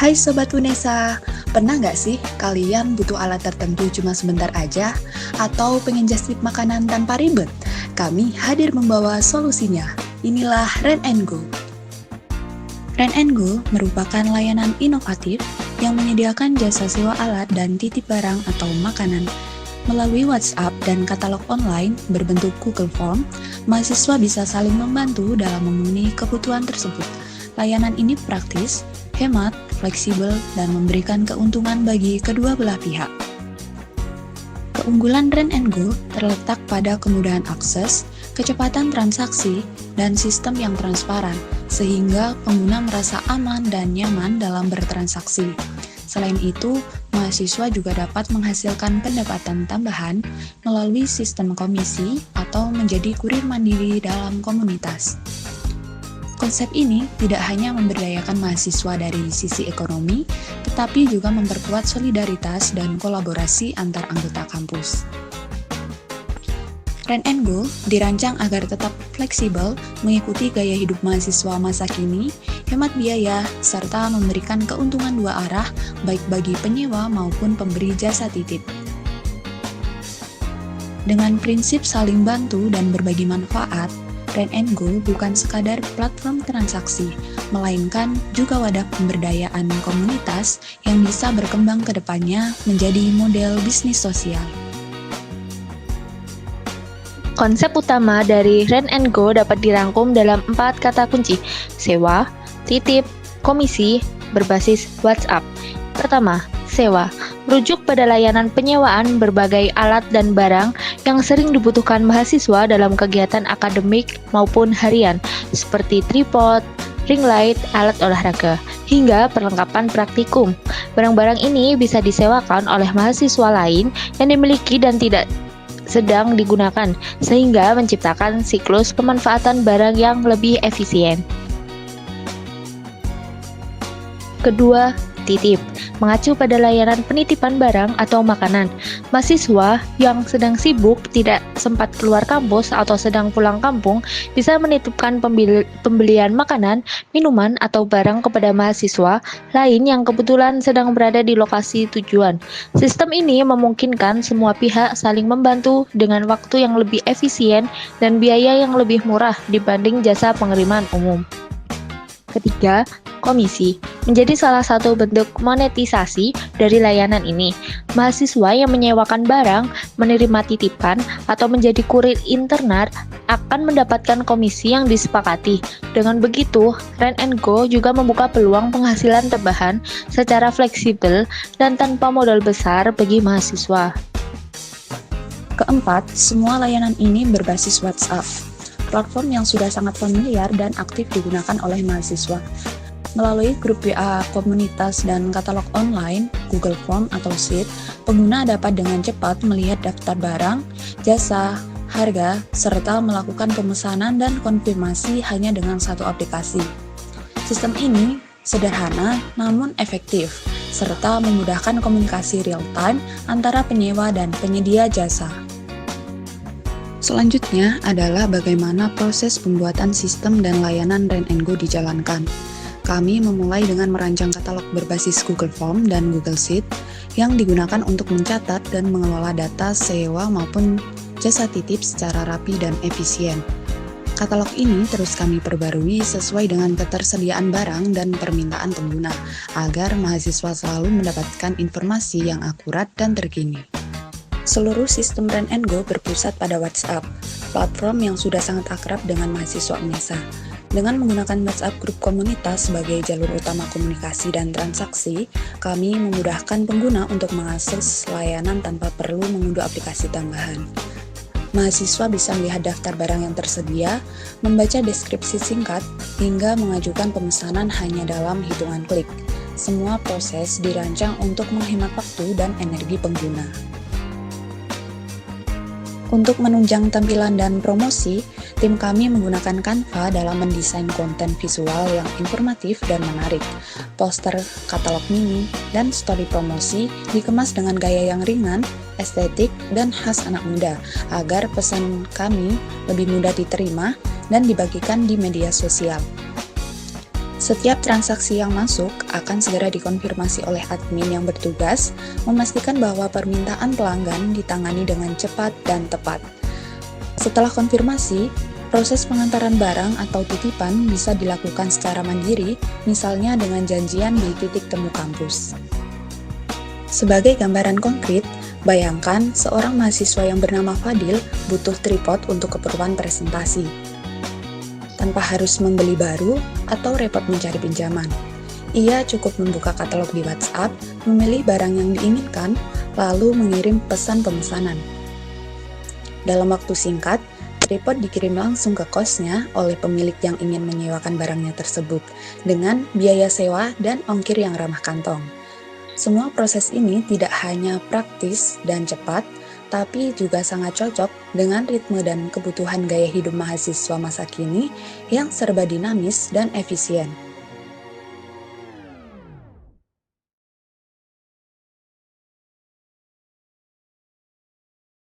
Hai Sobat Unesa, pernah nggak sih kalian butuh alat tertentu cuma sebentar aja? Atau pengen just tip makanan tanpa ribet? Kami hadir membawa solusinya. Inilah Rent and Go. Rent and Go merupakan layanan inovatif yang menyediakan jasa sewa alat dan titip barang atau makanan. Melalui WhatsApp dan katalog online berbentuk Google Form, mahasiswa bisa saling membantu dalam memenuhi kebutuhan tersebut. Layanan ini praktis, hemat, fleksibel, dan memberikan keuntungan bagi kedua belah pihak. Keunggulan Rent and Go terletak pada kemudahan akses, kecepatan transaksi, dan sistem yang transparan, sehingga pengguna merasa aman dan nyaman dalam bertransaksi. Selain itu, mahasiswa juga dapat menghasilkan pendapatan tambahan melalui sistem komisi atau menjadi kurir mandiri dalam komunitas. Konsep ini tidak hanya memberdayakan mahasiswa dari sisi ekonomi, tetapi juga memperkuat solidaritas dan kolaborasi antar anggota kampus. Rent and Go dirancang agar tetap fleksibel, mengikuti gaya hidup mahasiswa masa kini, hemat biaya, serta memberikan keuntungan dua arah baik bagi penyewa maupun pemberi jasa titip. Dengan prinsip saling bantu dan berbagi manfaat, Rent and Go bukan sekadar platform transaksi, melainkan juga wadah pemberdayaan komunitas yang bisa berkembang ke depannya menjadi model bisnis sosial. Konsep utama dari Rent and Go dapat dirangkum dalam 4 kata kunci: sewa, titip, komisi, berbasis WhatsApp. Pertama, sewa, merujuk pada layanan penyewaan berbagai alat dan barang yang sering dibutuhkan mahasiswa dalam kegiatan akademik maupun harian, seperti tripod, ring light, alat olahraga, hingga perlengkapan praktikum. Barang-barang ini bisa disewakan oleh mahasiswa lain yang dimiliki dan tidak sedang digunakan, sehingga menciptakan siklus pemanfaatan barang yang lebih efisien. Kedua, titip, mengacu pada layanan penitipan barang atau makanan. Mahasiswa yang sedang sibuk, tidak sempat keluar kampus, atau sedang pulang kampung bisa menitipkan pembelian makanan, minuman, atau barang kepada mahasiswa lain yang kebetulan sedang berada di lokasi tujuan. Sistem ini memungkinkan semua pihak saling membantu dengan waktu yang lebih efisien dan biaya yang lebih murah dibanding jasa pengiriman umum. Ketiga, komisi menjadi salah satu bentuk monetisasi dari layanan ini. Mahasiswa yang menyewakan barang, menerima titipan, atau menjadi kurir internet akan mendapatkan komisi yang disepakati. Dengan begitu, Rent and Go juga membuka peluang penghasilan tambahan secara fleksibel dan tanpa modal besar bagi mahasiswa. Keempat, semua layanan ini berbasis WhatsApp, platform yang sudah sangat familiar dan aktif digunakan oleh mahasiswa. Melalui grup WA komunitas dan katalog online, Google Form atau Sheet, pengguna dapat dengan cepat melihat daftar barang, jasa, harga, serta melakukan pemesanan dan konfirmasi hanya dengan satu aplikasi. Sistem ini sederhana namun efektif, serta memudahkan komunikasi real-time antara penyewa dan penyedia jasa. Selanjutnya adalah bagaimana proses pembuatan sistem dan layanan Rent and Go dijalankan. Kami memulai dengan merancang katalog berbasis Google Form dan Google Sheet yang digunakan untuk mencatat dan mengelola data sewa maupun jasa titip secara rapi dan efisien. Katalog ini terus kami perbarui sesuai dengan ketersediaan barang dan permintaan pengguna, agar mahasiswa selalu mendapatkan informasi yang akurat dan terkini. Seluruh sistem Rent and Go berpusat pada WhatsApp, platform yang sudah sangat akrab dengan mahasiswa UNESA. Dengan menggunakan WhatsApp grup komunitas sebagai jalur utama komunikasi dan transaksi, kami memudahkan pengguna untuk mengakses layanan tanpa perlu mengunduh aplikasi tambahan. Mahasiswa bisa melihat daftar barang yang tersedia, membaca deskripsi singkat, hingga mengajukan pemesanan hanya dalam hitungan klik. Semua proses dirancang untuk menghemat waktu dan energi pengguna. Untuk menunjang tampilan dan promosi, tim kami menggunakan Canva dalam mendesain konten visual yang informatif dan menarik. Poster, katalog mini, dan story promosi dikemas dengan gaya yang ringan, estetik, dan khas anak muda, agar pesan kami lebih mudah diterima dan dibagikan di media sosial. Setiap transaksi yang masuk akan segera dikonfirmasi oleh admin yang bertugas memastikan bahwa permintaan pelanggan ditangani dengan cepat dan tepat. Setelah konfirmasi, proses pengantaran barang atau titipan bisa dilakukan secara mandiri, misalnya dengan janjian di titik temu kampus. Sebagai gambaran konkret, bayangkan seorang mahasiswa yang bernama Fadil butuh tripod untuk keperluan presentasi. Tanpa harus membeli baru atau repot mencari pinjaman. Ia cukup membuka katalog di WhatsApp, memilih barang yang diinginkan, lalu mengirim pesan pemesanan. Dalam waktu singkat, tripod dikirim langsung ke kosnya oleh pemilik yang ingin menyewakan barangnya tersebut, dengan biaya sewa dan ongkir yang ramah kantong. Semua proses ini tidak hanya praktis dan cepat, tapi juga sangat cocok dengan ritme dan kebutuhan gaya hidup mahasiswa masa kini yang serba dinamis dan efisien.